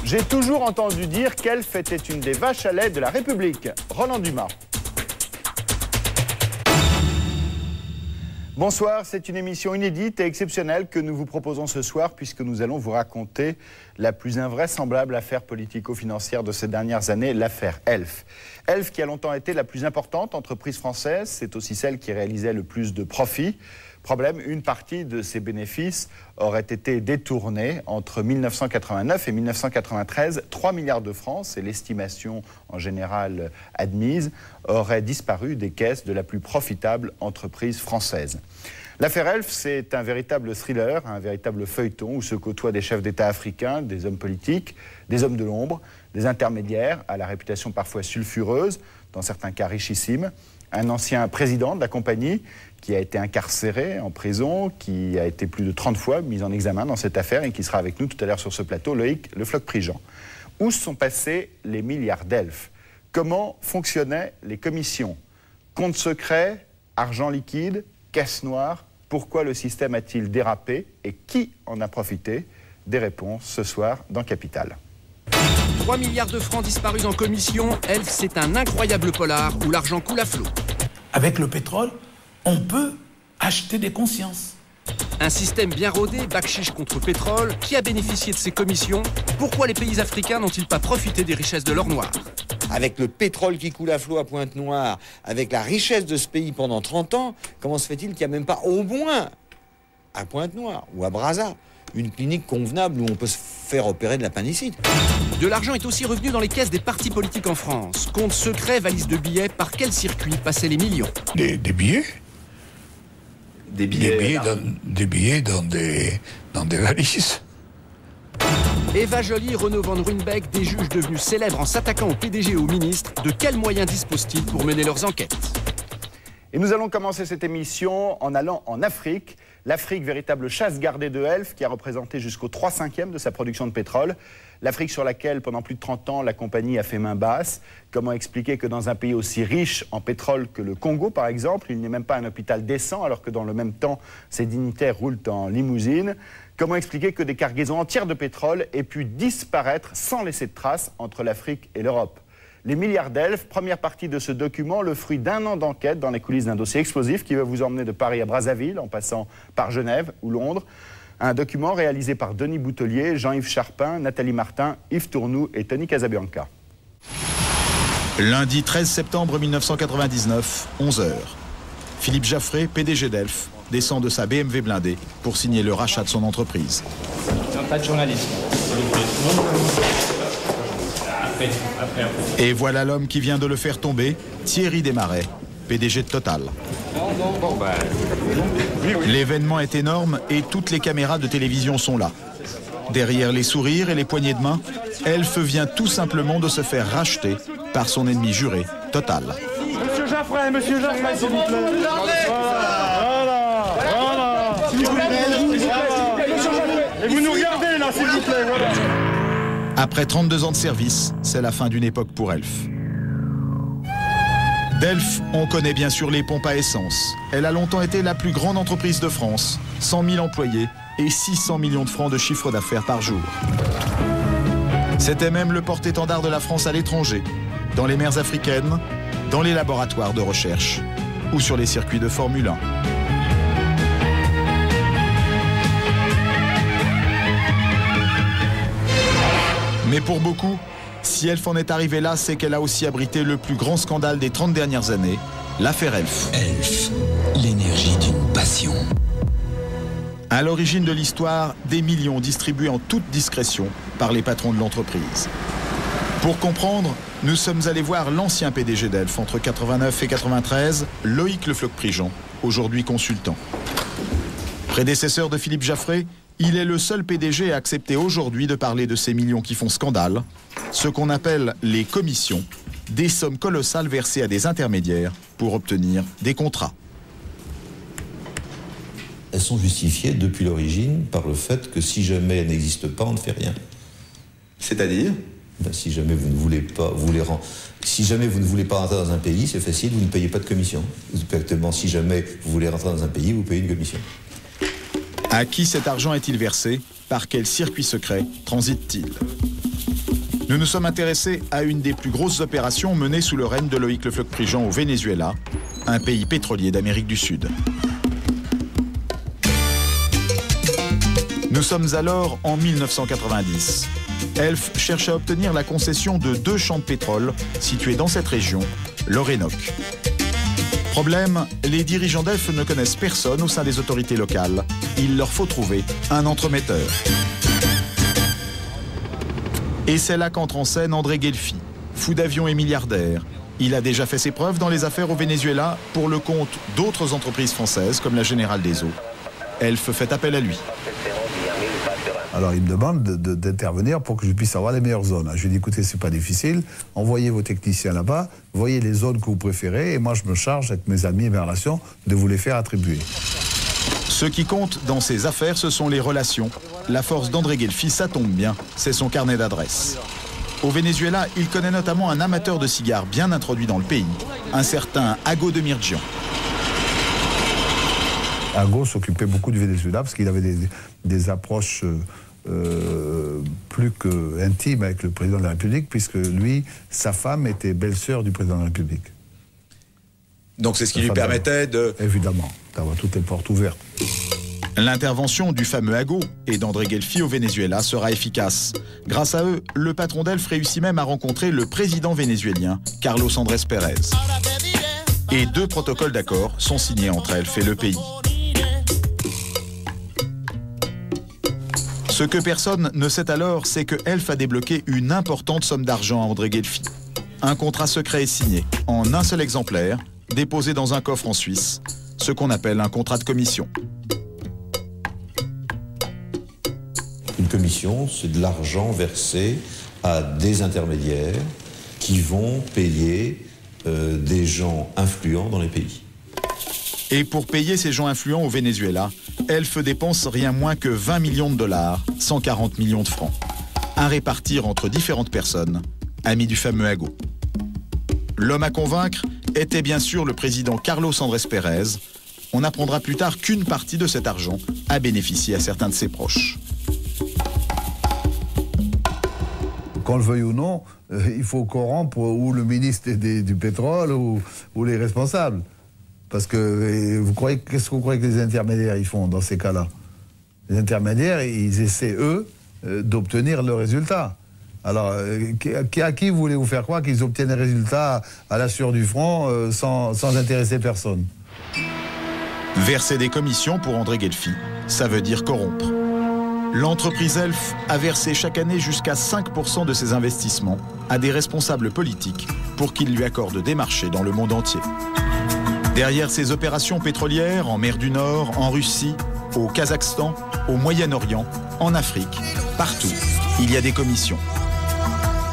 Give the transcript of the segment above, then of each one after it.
J'ai toujours entendu dire qu'Elf était une des vaches à lait de la République. Roland Dumas. Bonsoir, c'est une émission inédite et exceptionnelle que nous vous proposons ce soir puisque nous allons vous raconter la plus invraisemblable affaire politico-financière de ces dernières années, l'affaire Elf. Elf qui a longtemps été la plus importante entreprise française, c'est aussi celle qui réalisait le plus de profits. Problème, une partie de ces bénéfices aurait été détournée entre 1989 et 1993. 3 milliards de francs, c'est l'estimation en général admise, auraient disparu des caisses de la plus profitable entreprise française. L'affaire Elf, c'est un véritable thriller, un véritable feuilleton où se côtoient des chefs d'État africains, des hommes politiques, des hommes de l'ombre, des intermédiaires à la réputation parfois sulfureuse, dans certains cas richissimes, un ancien président de la compagnie qui a été incarcéré en prison, qui a été plus de 30 fois mis en examen dans cette affaire et qui sera avec nous tout à l'heure sur ce plateau, Loïc Le Floch-Prigent. Où sont passés les milliards d'Elf? Comment fonctionnaient les commissions? Compte secret, argent liquide, caisse noire? Pourquoi le système a-t-il dérapé et qui en a profité? Des réponses ce soir dans Capital. 3 milliards de francs disparus en commission, Elf, c'est un incroyable polar où l'argent coule à flot. Avec le pétrole, on peut acheter des consciences. Un système bien rodé, bakchiche contre pétrole, qui a bénéficié de ces commissions? Pourquoi les pays africains n'ont-ils pas profité des richesses de l'or noir? Avec le pétrole qui coule à flot à Pointe-Noire, avec la richesse de ce pays pendant 30 ans, comment se fait-il qu'il n'y a même pas au moins à Pointe-Noire ou à Brazza une clinique convenable où on peut se faire opérer de l'appendicite? De l'argent est aussi revenu dans les caisses des partis politiques en France. Compte secret, valise de billets, par quel circuit passaient les millions? Des billets? Des billets Dans des valises. Eva Joly, Renaud Van Ruynbeck, des juges devenus célèbres en s'attaquant au PDG et aux ministres, de quels moyens disposent-ils pour mener leurs enquêtes? Et nous allons commencer cette émission en allant en Afrique. L'Afrique, véritable chasse gardée de Elf, qui a représenté jusqu'au 3/5 de sa production de pétrole. L'Afrique sur laquelle, pendant plus de 30 ans, la compagnie a fait main basse. Comment expliquer que dans un pays aussi riche en pétrole que le Congo, par exemple, il n'y ait même pas un hôpital décent, alors que dans le même temps, ses dignitaires roulent en limousine? Comment expliquer que des cargaisons entières de pétrole aient pu disparaître sans laisser de traces entre l'Afrique et l'Europe? Les milliards d'Elf, première partie de ce document, le fruit d'un an d'enquête dans les coulisses d'un dossier explosif qui va vous emmener de Paris à Brazzaville, en passant par Genève ou Londres. Un document réalisé par Denis Boutelier, Jean-Yves Charpin, Nathalie Martin, Yves Tournou et Tony Casabianca. Lundi 13 septembre 1999, 11h. Philippe Jaffray, PDG d'Elf, descend de sa BMW blindée pour signer le rachat de son entreprise. Non, pas de journalisme. Et voilà l'homme qui vient de le faire tomber, Thierry Desmarais, PDG de Total. L'événement est énorme et toutes les caméras de télévision sont là. Derrière les sourires et les poignées de main, Elf vient tout simplement de se faire racheter par son ennemi juré, Total. Monsieur Jaffray, s'il vous plaît. Voilà. S'il vous plaît. Et vous nous regardez là, s'il vous plaît, voilà. Après 32 ans de service, c'est la fin d'une époque pour Elf. D'Elf, on connaît bien sûr les pompes à essence. Elle a longtemps été la plus grande entreprise de France, 100 000 employés et 600 millions de francs de chiffre d'affaires par jour. C'était même le porte-étendard de la France à l'étranger, dans les mers africaines, dans les laboratoires de recherche ou sur les circuits de Formule 1. Mais pour beaucoup, si Elf en est arrivée là, c'est qu'elle a aussi abrité le plus grand scandale des 30 dernières années, l'affaire Elf. Elf, l'énergie d'une passion. À l'origine de l'histoire, des millions distribués en toute discrétion par les patrons de l'entreprise. Pour comprendre, nous sommes allés voir l'ancien PDG d'Elf entre 89 et 93, Loïc Le Floch-Prigent, aujourd'hui consultant. Prédécesseur de Philippe Jaffray, il est le seul PDG à accepter aujourd'hui de parler de ces millions qui font scandale, ce qu'on appelle les commissions, des sommes colossales versées à des intermédiaires pour obtenir des contrats. Elles sont justifiées depuis l'origine par le fait que si jamais elles n'existent pas, on ne fait rien. C'est-à-dire ? Si jamais vous ne voulez pas, si jamais vous ne voulez pas rentrer dans un pays, c'est facile, vous ne payez pas de commission. Exactement, si jamais vous voulez rentrer dans un pays, vous payez une commission. À qui cet argent est-il versé? Par quel circuit secret transite-t-il? Nous nous sommes intéressés à une des plus grosses opérations menées sous le règne de Loïc Le Floch-Prigent au Venezuela, un pays pétrolier d'Amérique du Sud. Nous sommes alors en 1990. Elf cherche à obtenir la concession de 2 champs de pétrole situés dans cette région, l'Orénoque. Problème, les dirigeants d'Elf ne connaissent personne au sein des autorités locales. Il leur faut trouver un entremetteur. Et c'est là qu'entre en scène André Guelfi, fou d'avion et milliardaire. Il a déjà fait ses preuves dans les affaires au Venezuela pour le compte d'autres entreprises françaises comme la Générale des Eaux. Elf fait appel à lui. Alors il me demande d'intervenir pour que je puisse avoir les meilleures zones. Je lui dis écoutez, c'est pas difficile, envoyez vos techniciens là-bas, voyez les zones que vous préférez et moi je me charge avec mes amis et mes relations de vous les faire attribuer. Ce qui compte dans ces affaires, ce sont les relations. La force d'André Guelfi, ça tombe bien, c'est son carnet d'adresses. Au Venezuela, il connaît notamment un amateur de cigares bien introduit dans le pays, un certain Ago de Mirjian. Ago s'occupait beaucoup du Venezuela parce qu'il avait des approches plus qu'intimes avec le président de la République, puisque lui, sa femme était belle-sœur du président de la République. Donc c'est ce qui lui permettait de... Évidemment, d'avoir toutes les portes ouvertes. L'intervention du fameux Ago et d'André Guelfi au Venezuela sera efficace. Grâce à eux, le patron d'Elf réussit même à rencontrer le président vénézuélien, Carlos Andrés Pérez. Et 2 protocoles d'accord sont signés entre Elf et le pays. Ce que personne ne sait alors, c'est que Elf a débloqué une importante somme d'argent à André Guelfi. Un contrat secret est signé, en un seul exemplaire, déposé dans un coffre en Suisse, ce qu'on appelle un contrat de commission. Une commission, c'est de l'argent versé à des intermédiaires qui vont payer des gens influents dans les pays. Et pour payer ces gens influents au Venezuela, Elf dépense rien moins que 20 millions de dollars, 140 millions de francs, à répartir entre différentes personnes, amis du fameux Ago. L'homme à convaincre était bien sûr le président Carlos Andrés Pérez. On apprendra plus tard qu'une partie de cet argent a bénéficié à certains de ses proches. Qu'on le veuille ou non, il faut corrompre ou le ministre du pétrole ou les responsables. Parce que qu'est-ce que vous croyez que les intermédiaires ils font dans ces cas-là? Les intermédiaires, ils essaient, eux, d'obtenir le résultat. Alors, à qui voulez-vous faire croire qu'ils obtiennent les résultats à la sueur du front sans intéresser personne? Verser des commissions pour André Guelfi, ça veut dire corrompre. L'entreprise Elf a versé chaque année jusqu'à 5% de ses investissements à des responsables politiques pour qu'ils lui accordent des marchés dans le monde entier. Derrière ces opérations pétrolières, en mer du Nord, en Russie, au Kazakhstan, au Moyen-Orient, en Afrique, partout, il y a des commissions.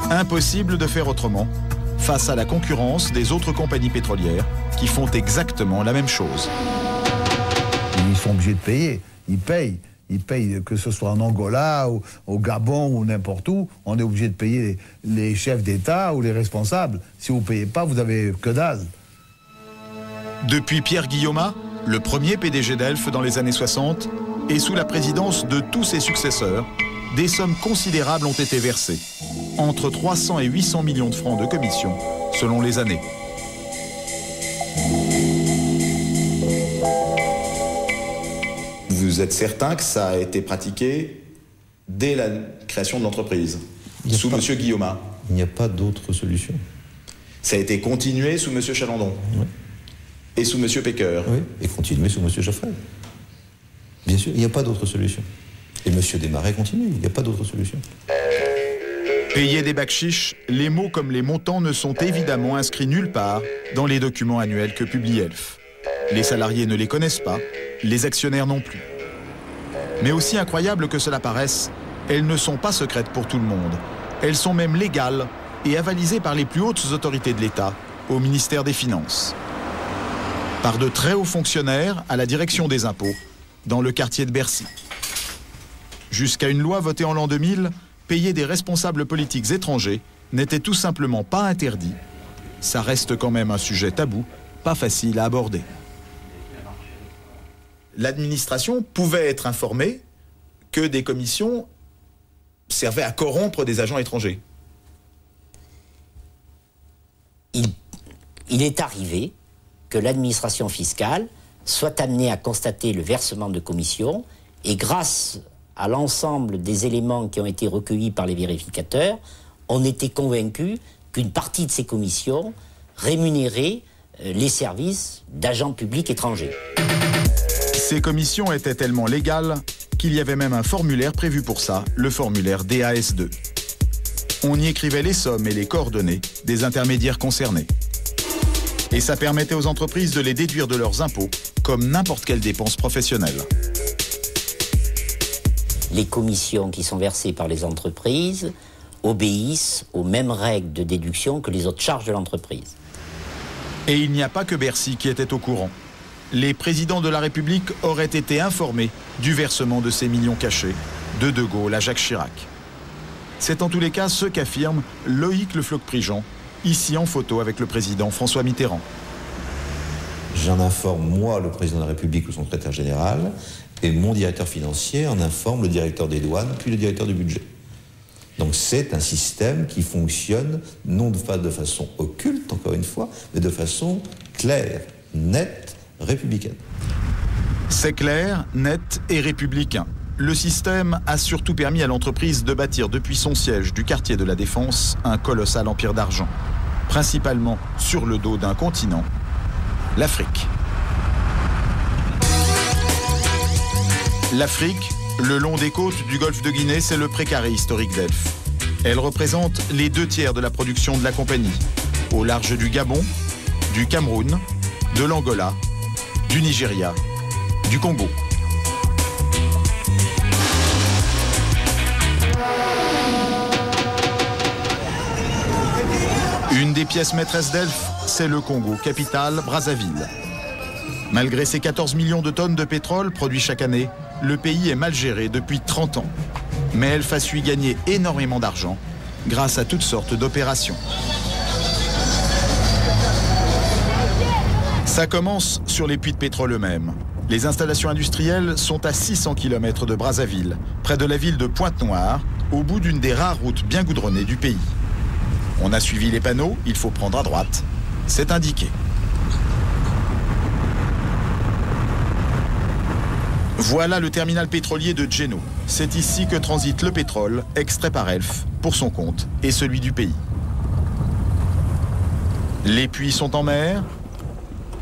Impossible de faire autrement face à la concurrence des autres compagnies pétrolières qui font exactement la même chose. Ils sont obligés de payer, ils payent. Ils payent, que ce soit en Angola, au Gabon ou n'importe où, on est obligé de payer les chefs d'État ou les responsables. Si vous ne payez pas, vous n'avez que dalle. Depuis Pierre Guillaumat, le premier PDG d'Elf dans les années 60, et sous la présidence de tous ses successeurs, des sommes considérables ont été versées, entre 300 et 800 millions de francs de commissions, selon les années. Vous êtes certain que ça a été pratiqué dès la création de l'entreprise, sous M. Guillaumat? Il n'y a pas d'autre solution. Ça a été continué sous M. Chalandon? Oui. Et sous M. Pecker? Oui, et continué sous M. Geoffrey. Bien sûr, il n'y a pas d'autre solution. Et M. Desmarais continue, il n'y a pas d'autre solution. Payer des bakchiches, les mots comme les montants ne sont évidemment inscrits nulle part dans les documents annuels que publie Elf. Les salariés ne les connaissent pas, les actionnaires non plus. Mais aussi incroyable que cela paraisse, elles ne sont pas secrètes pour tout le monde. Elles sont même légales et avalisées par les plus hautes autorités de l'État, au ministère des Finances. Par de très hauts fonctionnaires à la direction des impôts, dans le quartier de Bercy. Jusqu'à une loi votée en l'an 2000, payer des responsables politiques étrangers n'était tout simplement pas interdit. Ça reste quand même un sujet tabou, pas facile à aborder. L'administration pouvait être informée que des commissions servaient à corrompre des agents étrangers. Il est arrivé que l'administration fiscale soit amenée à constater le versement de commissions et grâce à l'ensemble des éléments qui ont été recueillis par les vérificateurs, on était convaincu qu'une partie de ces commissions rémunérait les services d'agents publics étrangers. Ces commissions étaient tellement légales qu'il y avait même un formulaire prévu pour ça, le formulaire DAS2. On y écrivait les sommes et les coordonnées des intermédiaires concernés. Et ça permettait aux entreprises de les déduire de leurs impôts, comme n'importe quelle dépense professionnelle. Les commissions qui sont versées par les entreprises obéissent aux mêmes règles de déduction que les autres charges de l'entreprise. Et il n'y a pas que Bercy qui était au courant. Les présidents de la République auraient été informés du versement de ces millions cachés, de De Gaulle à Jacques Chirac. C'est en tous les cas ce qu'affirme Loïc Le Floch-Prigent, ici en photo avec le président François Mitterrand. J'en informe, moi, le président de la République, le secrétaire général, et mon directeur financier en informe le directeur des douanes, puis le directeur du budget. Donc c'est un système qui fonctionne, non pas de façon occulte, encore une fois, mais de façon claire, nette, républicaine. C'est clair, net et républicain. Le système a surtout permis à l'entreprise de bâtir depuis son siège du quartier de la Défense un colossal empire d'argent, principalement sur le dos d'un continent, l'Afrique. L'Afrique, le long des côtes du golfe de Guinée, c'est le précaré historique d'Elf. Elle représente les 2/3 de la production de la compagnie, au large du Gabon, du Cameroun, de l'Angola, du Nigeria, du Congo. Une des pièces maîtresses d'Elf, c'est le Congo, capitale Brazzaville. Malgré ses 14 millions de tonnes de pétrole produits chaque année, le pays est mal géré depuis 30 ans. Mais Elf a su y gagner énormément d'argent grâce à toutes sortes d'opérations. Ça commence sur les puits de pétrole eux-mêmes. Les installations industrielles sont à 600 km de Brazzaville, près de la ville de Pointe-Noire, au bout d'une des rares routes bien goudronnées du pays. On a suivi les panneaux, il faut prendre à droite. C'est indiqué. Voilà le terminal pétrolier de Djeno. C'est ici que transite le pétrole, extrait par Elf, pour son compte et celui du pays. Les puits sont en mer.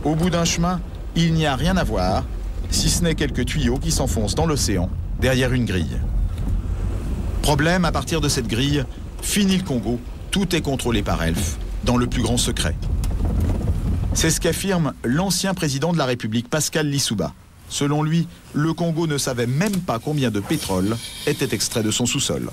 Au bout d'un chemin, il n'y a rien à voir, si ce n'est quelques tuyaux qui s'enfoncent dans l'océan, derrière une grille. Problème, à partir de cette grille, fini le Congo, tout est contrôlé par Elf, dans le plus grand secret. C'est ce qu'affirme l'ancien président de la République, Pascal Lissouba. Selon lui, le Congo ne savait même pas combien de pétrole était extrait de son sous-sol.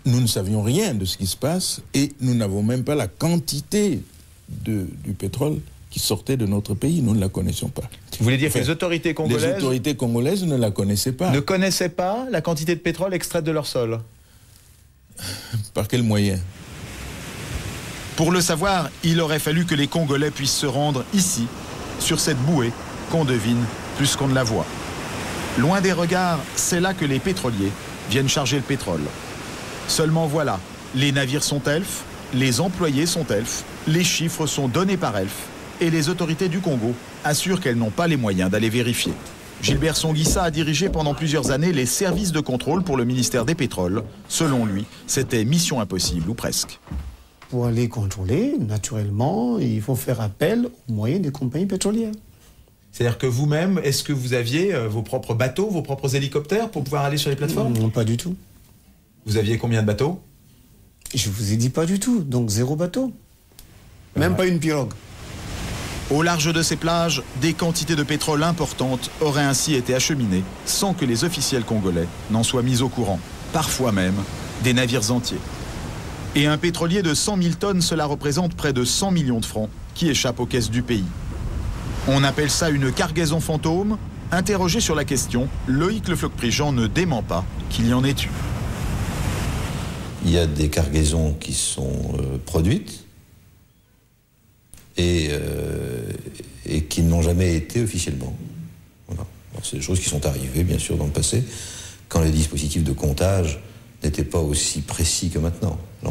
Nous ne savions rien de ce qui se passe et nous n'avons même pas la quantité du pétrole qui sortait de notre pays. Nous ne la connaissions pas. Vous voulez dire que les autorités congolaises ne la connaissaient pas. Ne connaissaient pas la quantité de pétrole extraite de leur sol? Par quel moyen? Pour le savoir, il aurait fallu que les Congolais puissent se rendre ici, sur cette bouée qu'on devine plus qu'on ne la voit. Loin des regards, c'est là que les pétroliers viennent charger le pétrole. Seulement voilà, les navires sont Elf, les employés sont Elf, les chiffres sont donnés par Elf et les autorités du Congo assurent qu'elles n'ont pas les moyens d'aller vérifier. Gilbert Songuissa a dirigé pendant plusieurs années les services de contrôle pour le ministère des Pétroles. Selon lui, c'était mission impossible ou presque. Pour aller contrôler, naturellement, il faut faire appel aux moyens des compagnies pétrolières. C'est-à-dire que vous-même, est-ce que vous aviez vos propres bateaux, vos propres hélicoptères pour pouvoir aller sur les plateformes? Non, pas du tout. Vous aviez combien de bateaux? Je vous ai dit pas du tout, donc 0 bateau. Même pas une pirogue. Au large de ces plages, des quantités de pétrole importantes auraient ainsi été acheminées sans que les officiels congolais n'en soient mis au courant. Parfois même, des navires entiers. Et un pétrolier de 100 000 tonnes, cela représente près de 100 millions de francs qui échappent aux caisses du pays. On appelle ça une cargaison fantôme. Interrogé sur la question, Loïc Le Floch-Prigent ne dément pas qu'il y en ait eu. Il y a des cargaisons qui sont produites et qui n'ont jamais été officiellement. Voilà. C'est des choses qui sont arrivées, bien sûr, dans le passé, quand les dispositifs de comptage n'étaient pas aussi précis que maintenant.